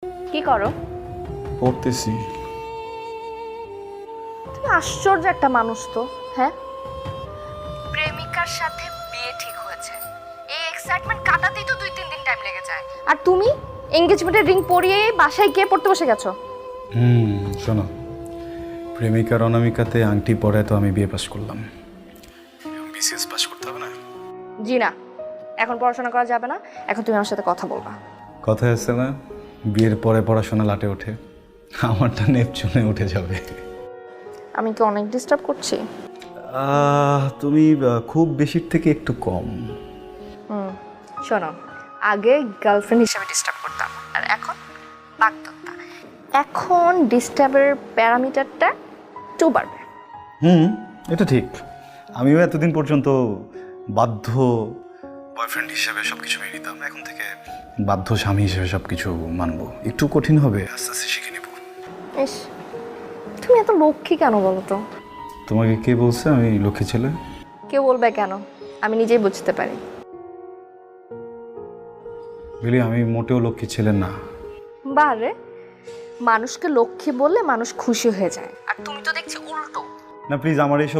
কি করো? পড়তেছি। তুমি আশ্চর্য একটা মানুষ তো, হ্যাঁ? প্রেমিকার সাথে বিয়ে ঠিক হয়েছে, এই এক্সাইটমেন্ট কাটাতেই তো 2-3 দিন টাইম লেগে যায়। আর তুমি এনগেজমেন্টের রিং পরিয়ে বাসায় গিয়ে পড়তে বসে গেছো। শোনো, প্রেমিকার অনামিকাতে আংটি পরে তো আমি বিয়ে পাস করলাম। বিসিএস পাস করতে হবে না? জি না, এখন পড়াশোনা করা যাবে না। এখন তুমি আমার সাথে কথা বলবা। কথা আছে না, বিয়ের পরে পড়াশোনা লাটে ওঠে, আমারটা নেপচুনে উঠে যাবে। আমি কি অনেক ডিস্টার্ব করছি? তুমি খুব বেশির থেকে একটু কম। শোনো, আগে গার্লফ্রেন্ড হিসেবে ডিস্টার্ব করতাম, আর এখন বাগদত্তা। এখন ডিস্টার্বের প্যারামিটারটা 2 বাড়বে। এটা ঠিক। আমিও এতদিন পর্যন্ত বাধ্য বয়ফ্রেন্ড হিসেবে সব কিছু মেনে নিতাম, এখন থেকে বাধ্য স্বামী হিসেবে সব কিছু মানবো। একটু কঠিন হবে, আস্তে আস্তে শিখে নেব। ইস, তুমি এত লক্ষ্মী কেন বলো তো? তোমাকে কে বলছে আমি লক্ষ্মী ছেলে? কেউ বলবে কেন, আমি নিজেই বুঝতে পারি। বলি আমি মোটেও লক্ষ্মী ছেলে না। বারে, মানুষকে লক্ষ্মী বললে মানুষ খুশি হয়ে যায়, আর তুমি তো দেখছি উল্টো। না প্লিজ, আমার এইসব